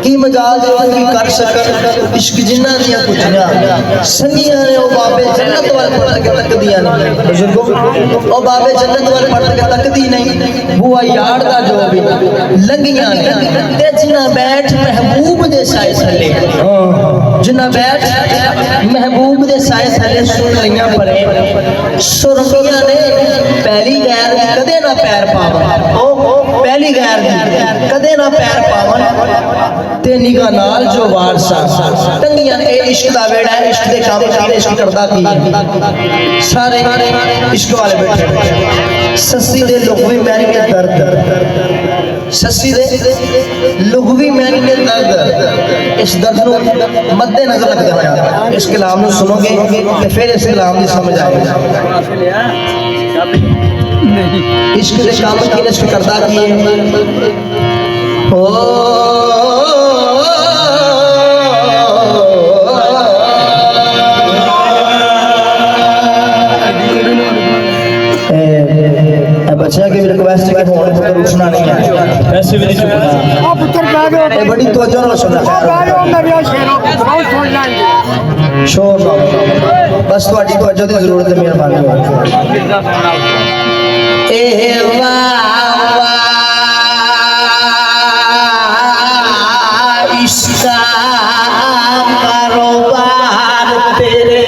की मजाल की कर सकन इश्क जिन्ना दियां कुछ संगियां ने ओ बाबे जन्नत वाल पड़ के तकदियां ने बुजुर्गो ओ बाबे जन्नत वाल पड़ के तकदी नहीं बुआ यार दा जो भी लंगियां ने ते जिन्ना बैठ महबूब दे साए थले जिन्ना बैठ महबूब दे साए थले सुन लियां परे सुरमियां ने पहली गैर कदे ना पैर पावन ओ पहली गैर कदे ना पैर पावन ते निगाह नाल जो वारसा टंगियां ए इश्क दा वेड़ा है इश्क दे काम करदे इश्क करदा की सारे इश्क वाले बैठे सस्सी दे लुगवी मैरी के दर्द सस्सी दे लुगवी मैरी के दर्द इस दर्द नु मद्दे नजर रखदे होया इस कलाम नु सुनोगे ते फिर इस कलाम दी समझ आएगी इश्क दे काम की इश्क करदा की ओ बच्चा की रिक्वेस्ट है कि फोन पर उठना नहीं है वैसे भी नहीं चुकना ओ पुत्र कह दो ए बड़ी तवज्जो नाल सुनना मेरा शेरों बहुत सुन लेंगे शोर ना बस ਤੁਹਾਡੀ तवज्जो ਦੀ ਜ਼ਰੂਰਤ ਹੈ ਮਿਹਰਬਾਨੀ ए वाह वाह इसका कारोबार तेरे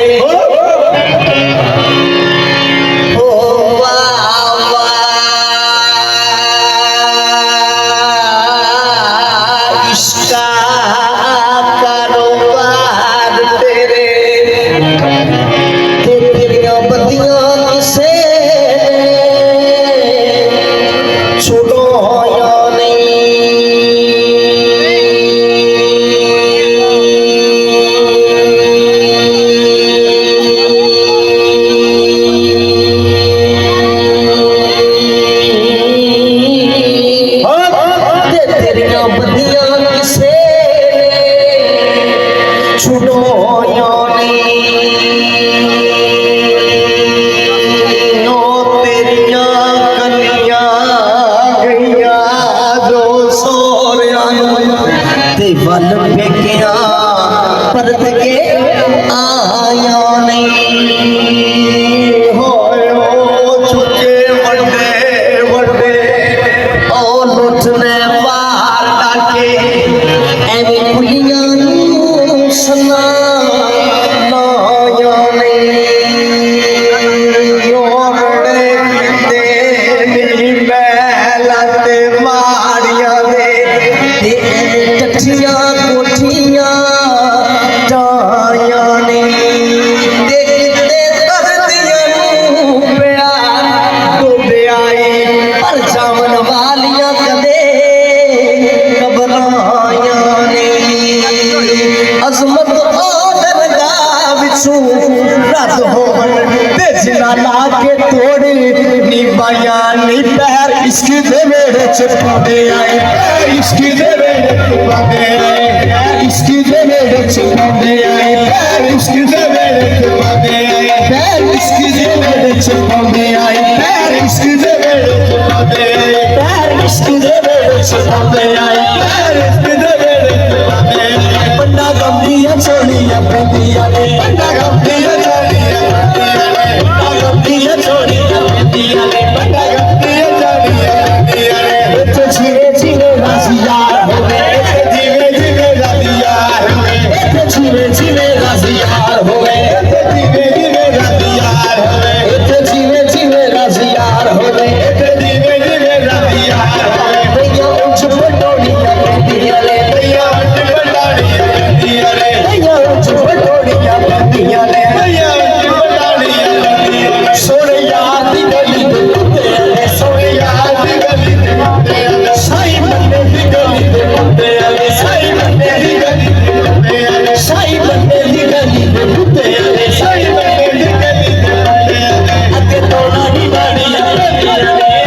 इसकी देवेरे चिपके आए इसकी देवेरे चिपके आए इसकी देवेरे चिपके आए इसकी देवेरे चिपके आए इसकी देवेरे चिपके आए इसकी देवेरे चिपके आए इसकी देवेरे चिपके आए इसकी देवेरे चिपके आए बंदा गंभीर छोड़िया पेंदिया ने बंदा गंभीर छोड़िया पेंदिया ने बंदा गंभीर छोड़िया पेंदिया ने बंदा गंभीर जीवे जीवे राजियार हो गए जीवे जीवे राजियार हो गए जीवे जीवे राजियार हो गए जीवे जीवे राजियार हो गए जीवे जीवे राजियार हो गए जीवे जीवे राजियार हो गए भैया उच्च पटोड़िया पेंदिया ले भैया उच्च पटोड़िया पेंदिया ले भैया उच्च पटोड़िया पेंदिया ले भैया उच्च पटोड़िया पेंदिया ले सोने याद दी गली दे कुत्ते सोने याद दी गली दे कुत्ते साई बंदे दी गली दे कुत्ते आले साई बंदे दी गली दे कुत्ते आले साई बंदे दी गली दे कुत्ते आले साई बंदे दी गली दे कुत्ते आले अगे तोड़ा दी गाड़ियां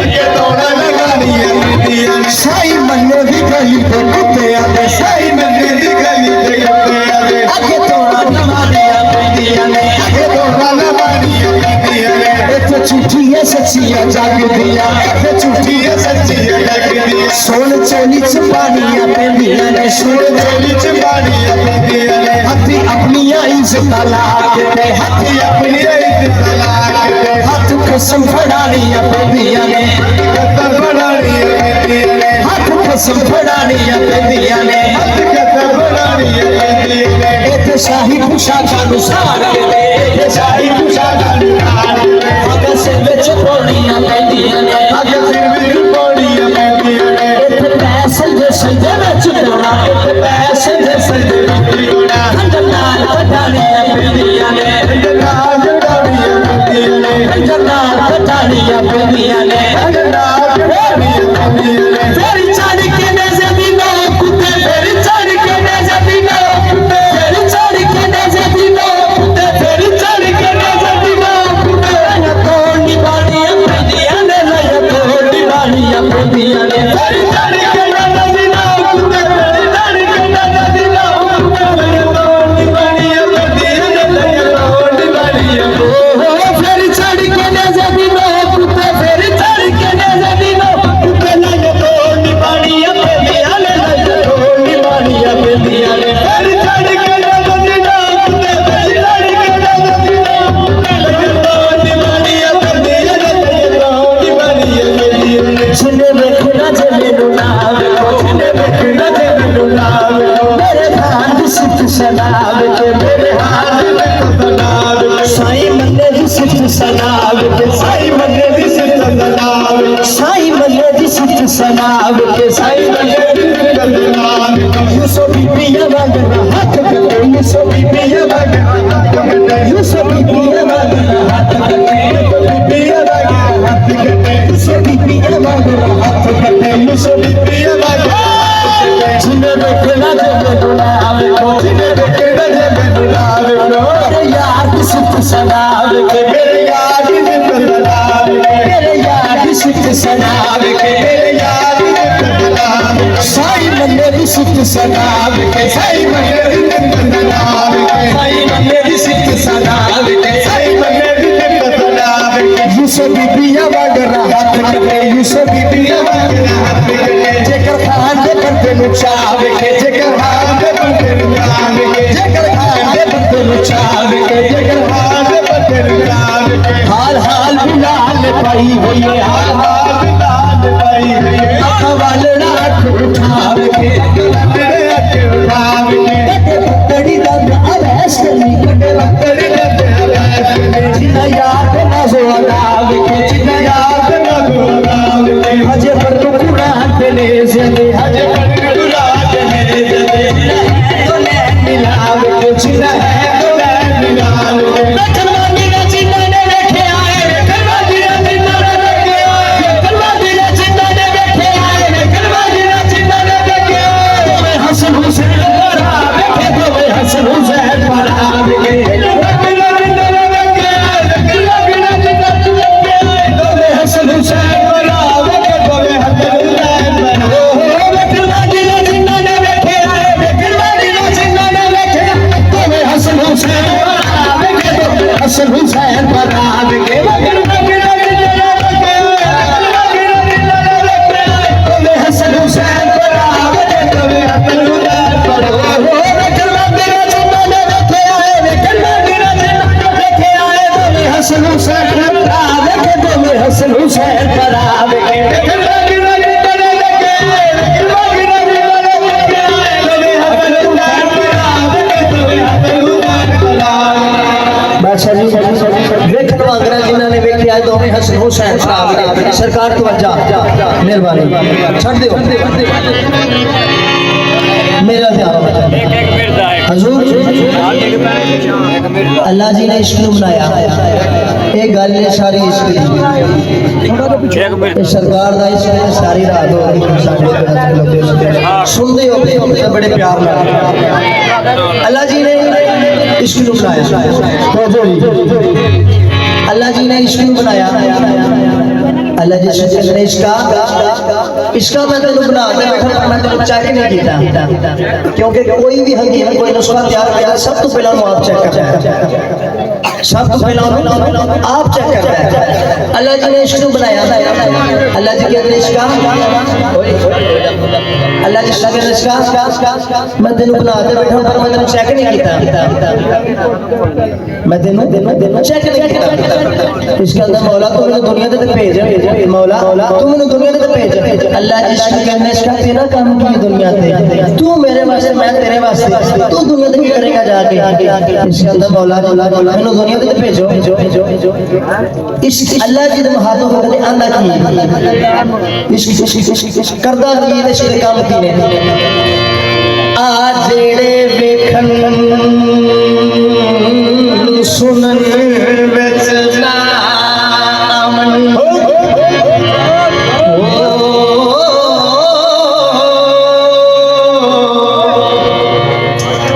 अगे तोड़ा दी गाड़ियां साई बंदे दी गली दे कुत्ते आले साई बंदे दी गली दे कुत्ते आले अगे तोड़ा नवादियां पेंदियां ने अगे तोड़ा नवादियां पेंदियां ने इत्थे झूठी है सच्चियां जागदियां इत्थे झूठी है सच्चियां जागदियां सोन चोली च पानियां पेंदियां ने सुन चोली च बाड़ियां पैंदियां ने हाथी अपनियां इज्जत ला के हाथी अपनियां इज्जत ला के हाथ कसम फड़ानियां पैंदियां ने कसम फड़ानियां पैंदियां ने हाथ कसम फड़ानियां पैंदियां ने हाथ कसम फड़ानियां पैंदियां ने इत्थे शाही पोशाकां नूं साड़ के इत्थे शाही पोशाकां नूं साड़ के अगे सिर विच पौड़ियां पैंदियां ने अगे सिर विच पौड़ियां पैंदियां ने इत्थे पैसे दे सजदे विच पौड़ा इत्थे पैसे दे सजदे विच पौड़ा खंजर नाल कटानियां पैंदियां ने खंजर नाल कटानियां पैंदियां ने खंजर नाल कटानियां पैंदियां ने खंजर नाल कटानियां पैंदियां ने फेरी चढ़ के ने ज़मीनों कुत्ते फेरी चढ़ के ने ज़मीनों कुत्ते फेरी चढ़ के ने ज़मीनों कुत्ते फेरी चढ़ के ने ज़मीनों कुत्ते या तोड़ी बाड़ियां पैंदियां ने या तोड़ी बाड़ियां पैंदियां ने फेरी चढ़ के ने ज़मीनों कुत्ते फेरी चढ़ के ने ज़मीनों कुत्ते या तोड़ी बाड़ियां पैंदियां ने या तोड़ी बाड़ियां ओ फेरी चढ़ के ने ज़मीनों कुत्ते फेरी चढ़ के ने ज़मीनों कुत्ते या तोड़ी बाड़ियां पैंदियां ने या तोड़ी बाड़ियां पैंदियां ने फेरी चढ़ के ने ज़मीनों कुत्ते फेरी चढ़ के ने ज़मीनों कुत्ते या तोड़ी बाड़ियां पैंदियां ने या तोड़ी बाड़ियां पैंदियां ने जिन्ने देखना जे मैनू ना वेखो जिन्ने देखना जे मैनू ना वेखो मेरे हाथ दी सिफ्त सलाम के मेरे हाथ दी सलाम साईं मन्ने दी सिफ्त सलाम के साईं मन्ने दी सिफ्त सलाम साईं मन्ने दी सिफ्त सलाम के साईं मन्ने दी सिफ्त सलाम यूसुफ बीबिया वगैरह हाथ कटे यूसुफ बीबिया वगैरह हाथ कटे यूसुफ बीबिया वगैरह हाथ कटे बीबिया वगैरह हाथ कटे यूसुफ बीबिया वगैरह हाथ कटे यूसुफ बीबिया वगैरह जिन्ने देखना जे मैनू ना वेखो जिन्ने देखना जे मैनू ना वेखो मेरे यार दी सिफ्त सलाम के मेरे यार दी सिफ्त सलाम के मेरे यार दी सिफ्त सलाम के मेरे यार दी सिफ्त सलाम साईं मन्ने दी सिफ्त सलाम के साईं मन्ने दी सिफ्त सलाम के साईं मन्ने दी सिफ्त सलाम के साईं मन्ने दी सिफ्त सलाम के यूसुफ बीबिया वगैरह हाथ कटे यूसुफ बीबिया वगैरह हाथ कटे जेकर खान दे बंदे नूं चावे के जेकर खान दे बंदे नूं चावे के जेकर खान दे बंदे नूं चावे के जेकर खान दे बंदे नूं चावे के हाल हाल बिलाल पाई होई है हाल हाल बिलाल पाई होई है अखा वालड़ा अख उठावे के तेरे अख उठावे के बड़ी दंद अवैस नहीं कटे बड़ी दंद अवैस जिना याद ना जो अलावे के जिना याद ना जो अलावे के हजे पर तू कुरान पे ले जले हजे पर कुरान पे ले जले तो ले मिलावे के जिना है तो ले मिलावे के कलमा गिरा जिना ने देखे आए कलमा गिरा जिना ने देखे आए कलमा गिरा जिना ने देखे आए कलमा गिरा जिना ने देखे आए मैं हसन हुसैन परा देखे तो मैं हसन हुसैन परा देखे कलमा गिरा जिना ने देखे आए कलमा गिरा जिना ने देखे आए तो मैं हसन हुसैन परा देखे तो मैं हसन हुसैन परा कलमा गिरा जिना ने देखे आए कलमा गिरा जिना ने देखे तो मैं हसन हुसैन परा देखे तो मैं हसन हुसैन परा देखे कलमा गिरा जिना ने देखे आए कलमा गिरा जिना ने देखे आए तो मैं हसन हुसैन परा देखे तो मैं हसन हुसैन परा कलमा गिरा जिना ने देखे आए कलमा गिरा जिना ने देखे आए तो मैं हसन हुसैन परा देखे तो मैं हसन हुसैन परा देखे कलमा गिरा जिना ने देखे आए कलमा गिरा जिना ने देखे आए तो मैं हसन हुसैन परा देखे तो मैं हसन हुसैन परा बादशाह जी देखो अंग्रेज जिन्हां ने वेखे आए तो हमें हसन हुसैन परा देखे सरकार तवज्जो मेहरबानी छड़ दियो मेरा ध्यान हजूर अल्लाह जी ने इश्क नूं बनाया ये गल है सारी इश्क दी सरकार दा इश्क है सारी रात हो सुनदे हो बड़े प्यार नाल अल्लाह जी ने इश्क नूं बनाया अल्लाह जी ने इश्क नूं बनाया अल्लाह जी ने इश्का मैं तेन बना के बैठा मैं तेन चेक नहीं किया क्योंकि कोई भी हकीम कोई नुस्खा तैयार किया सब तो पहले आप चेक करना सबको खिलाऊं आप चेक करते हैं अल्लाह जी ने इश्क बनाया अल्लाह जी के इश्क का अल्लाह जी के इश्क का मैं तेन बना दे बैठा पर मैं तेन चेक नहीं किया मैं तेन चेक नहीं किया इसके अंदर मौला तू मैंने दुनिया ते भेज मौला तू मैंने दुनिया ते भेज अल्लाह जी इश्क कहने इसका तेरा काम की दुनिया ते तू मेरे वास्ते मैं तेरे वास्ते तू दुनिया ते करेगा जाके इसके अंदर मौला मैंने दुनिया ते भेजो इश्क अल्लाह जी दे हाथों को कदे आंदा की इश्क करदा की ते इश्क दे काम की ने आ जेड़े वेखन सुनन विच ना आवन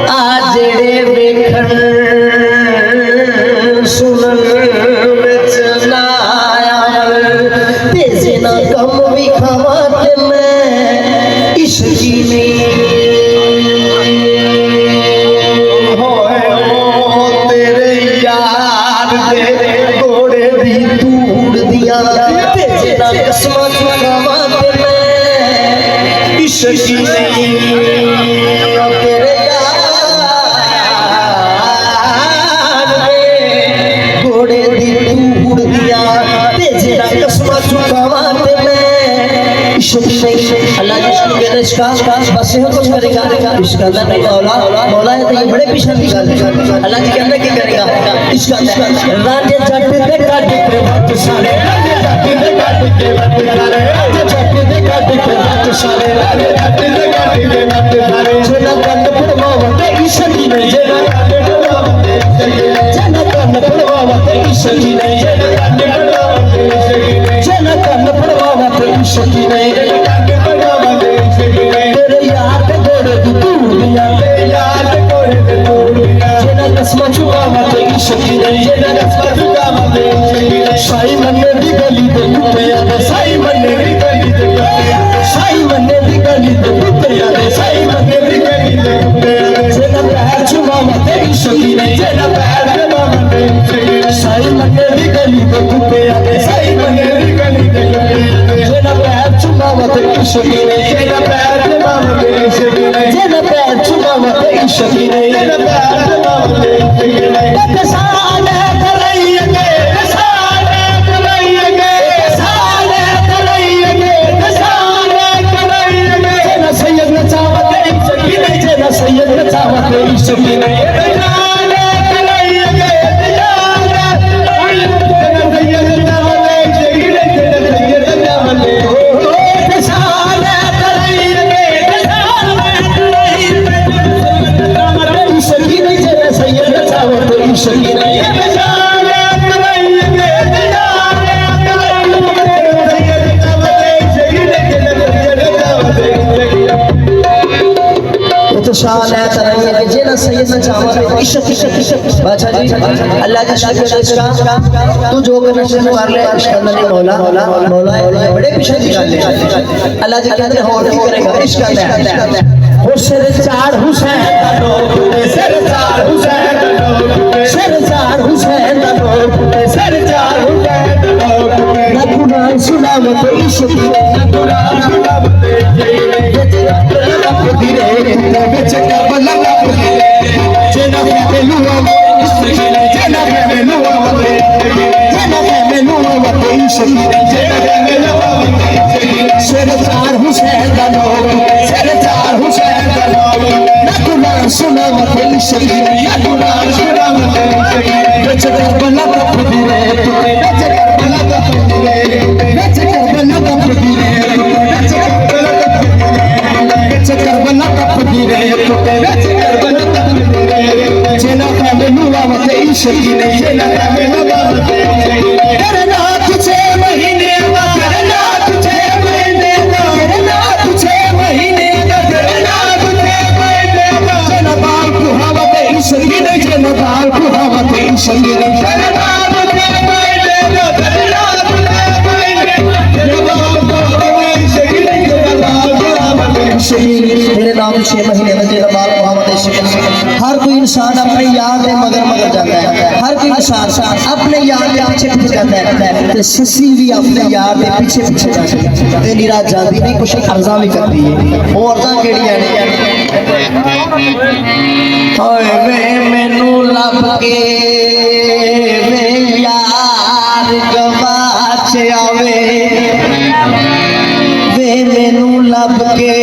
आ जेड़े वेखन सुनन विच ना आवन ते जिना कम भी खावा ते मैं इश्क नहीं इश्क नहीं तेरे यार दे घोड़े दी तूड़ दिया ते जेड़ा कसमा चुकावा ते मैं इश्क नहीं अल्लाह जी इश्क के इश्क बस ये कुछ करेगा इश्क अल्लाह नहीं मौला है तो ये बड़े पीछे की गल अल्लाह जी कहना क्या करेगा इश्क राजे जट दे काट के वक्त सारे राजे जट दे काट के वक्त सारे राजे जट दे काट के वक्त सारे राजे जट दे काट के वक्त सारे जेना कंन पड़वावते इश्क ही नहीं जेना कंन पड़वावते जेना कंन पड़वावते इश्क ही नहीं जेना कंन पड़वावते जेना कंन पड़वावते इश्क ही नहीं जेना कंन पड़वावते इश्क ही नहीं तेरे यार के घोड़े तू तूड़ दिया तेरे यार के घोड़े तू तूड़ दिया जेना कसमा चुकावते इश्क ही नहीं जेना कसमा चुकावते इश्क ही नहीं साई मन्ने दी गली ते कुत्ते आते साई मन्ने दी गली ते कुत्ते आते साई मन्ने दी गली ते कुत्ते आते साई मन्ने दी गली ते कुत्ते आते जेना पैर चुकावते इश्क ही नहीं जेना पैर चुकावते इश्क ही नहीं साई मन्ने दी गली ते कुत्ते आते साई मन्ने दी गली ते कुत्ते आते जेना पैर चुकावते इश्क ही नहीं जेना पैर चुकावते इश्क ही नहीं जेना पैर चुकावते इश्क ही नहीं जेना पैर चुकावते इश्क ही नहीं साले करैगे साले करैगे साले करैगे साले करैगे जेना सैयद न चावते इश्क ही नहीं जेना सैयद न चावते इश्क ही नहीं साले करैगे शान है तरंगे के जेना सैयद न चावा इश्क बादशाह जी अल्लाह जी शान के इसका तू जो करना शुरू कर ले इश्क अंदर नहीं मौला है बड़े पीछे की गल है अल्लाह जी कहते हैं और की करेगा इश्क अंदर हो सिर चार हुसैन दा लोग सिर चार हुसैन दा लोग सिर चार हुसैन दा लोग सिर चार हुसैन दा लोग ना कुरान सुनावत इश्क ना कुरान सुनावत धीरे बिच करबला जेना मेलुआ जेना मेलुआ जेना मेलुआ इश्क जेना मेलुआ सिर चार हुसैन दा लोग सिर चार हुसैन दा लोग ना कुरान सुनावत इश्क ना कुरान सुनावत बिच करबला धीरे बिच करबला धीरे बिच करबला धीरे करबला तकदीरे टूटे करबला तकदीरे जेना मेलुआ वते इश्क नहीं जेना मेलुआ वते करना तुझे महीने का करना तुझे महीने का करना तुझे महीने का करना तुझे महीने का जेना बाल को हवते इश्क नहीं जेना बाल को हवते इश्क नहीं करना तुझे महीने का करना तुझे महीने का जेना बाल को हवते इश्क नहीं जेना बाल को हवते तेरे नाम 6 महीने में तेरा बाल मोहम्मद सके। हर कोई इंसान अपने यार दे मगर जाता है, हर कोई इंसान अपने यार के पीछे जाता है, ते ससी भी अपने यार के पीछे जाती है, ते नीरा जाती नहीं, कुछ अर्जा भी करती है। वो अर्जा केड़ियां ने? होए वे मैनू लब के वे यार गवाच आवे, वे मैनू लब के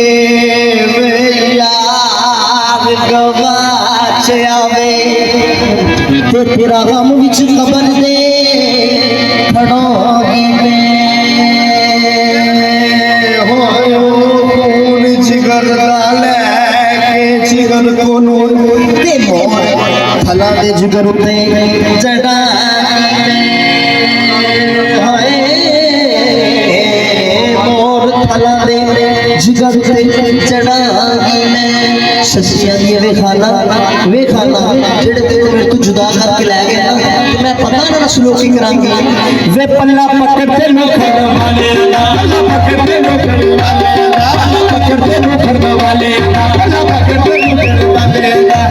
वे यार गवाच आवे, ते तेरा गम विच कबर दे खड़ोगी मैं। होए खून जिगर दा लैके जिगर कोनू ते मोर थला दे जिगर ते जड़ा जिगर ते चढ़ागी मैं। ससिया दी वे खाना जेड़े तेरे मेरे तो जुदा करके लै गए ना, ते मैं पता ना सलोकी करांगी। वे पल्ला पकड़ते नो खड़ वाले, पल्ला पकड़ते नो खड़ वाले, पल्ला पकड़ते नो खड़ वाले, पल्ला पकड़ते नो खड़ वाले,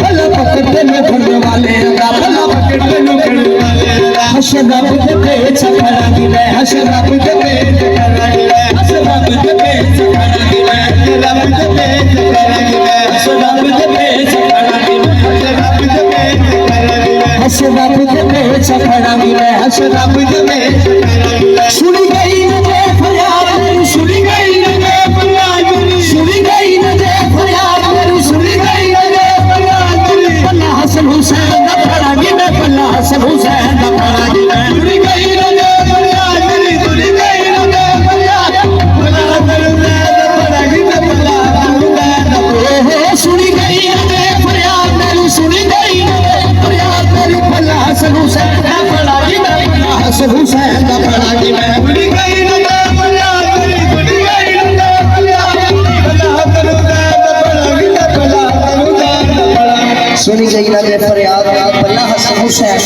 पल्ला पकड़ते नो खड़ वाले, पल्ला पकड़ते नो खड़ वाले। हशरा पे पेच करांगी मैं, हशरा पे पेच करांगी मैं, हशरा पे पेच करांगी मैं, रब दे पेच करांगी मैं, हशरा पे पेच करांगी मैं, हशरा पे पेच करांगी मैं, हशरा पे पेच करांगी मैं, हशरा पे पेच करांगी मैं। सुनी गई न जे फरियाद मेरी, सुनी गई न जे फरियाद मेरी, सुनी गई न जे फरियाद मेरी, सुनी गई न जे फरियाद मेरी। पल्ला हसन हुसैन दा फड़ागी मैं, पल्ला हसन हुसैन दा फड़ागी मैं। सुनी गई न जे फरियाद मेरी, सुनी गई न जे फरियाद, पल्ला हसन हुसैन दा फड़ागी मैं, पल्ला हसन हुसैन दा फड़ागी। सुनी गई न जे फरियाद मेरी, सुनी गई न जे फरियाद मेरी, पल्ला हसन हुसैन दा फड़ागी मैं, पल्ला हसन हुसैन दा फड़ागी मैं। सुनी गई न जे फरियाद मेरी, सुनी गई न जे फरियाद, पल्ला हसन हुसैन दा फड़ागी मैं, पल्ला हसन हुसैन दा फड़ागी। सुनी गई ना जे फरियाद पल्ला हसन हुसैन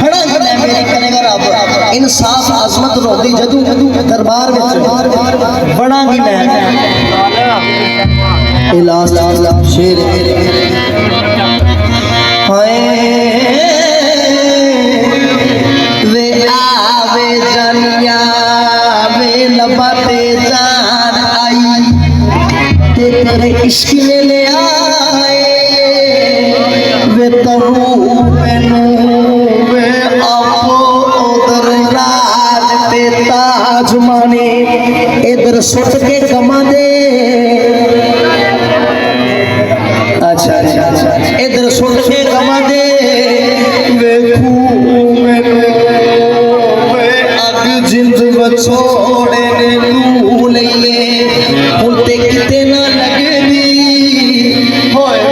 खड़ा खड़ा मेरी करेगा रब। इंसाफ आजमत रोदी जदू दरबार विच बढ़ांगी मैं। ए लास्ट शेर हाय वे आवे जानिया वे लबाते जान आई, तेरे इश्क ने ले आए वे तरू मैनू वे आपो उधर राज ते ताज माने, इधर सुट के कमा दे। अच्छा इधर सुट के कमा दे वे मैनू वे अग जिंद बछोड़े ने तू लइए उते किते ना लगदी। होए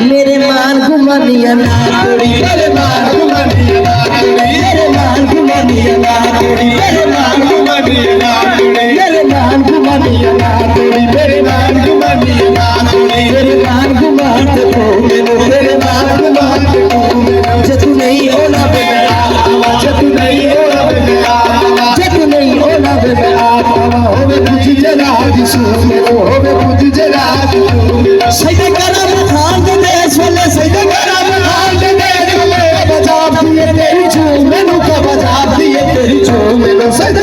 मेरे मान घुमानिया ना कुड़ी, मेरे मान घुमानिया ना कुड़ी, मेरे मान घुमानिया ना कुड़ी, मेरे मान घुमानिया ना कुड़ी, मेरे मान घुमानिया ना कुड़ी, मेरे मान घुमानिया ना कुड़ी, मेरे मान घुमाते हो मेनू, मेरे मान घुमाते हो मेनू। जे तू नहीं होना बे मैं आवा, जे तू नहीं होना बे मैं आवा, जे तू नहीं होना बे मैं आवा। होवे कुछ जरा दिसू मेनू, होवे कुछ जरा दिसू मेनू। सजदे करा खान दे देश वाले, सजदे करा खान दे देश वाले, बजा दिए तेरी झूम मेनू, का बजा दिए तेरी झूम मेनू। सजदे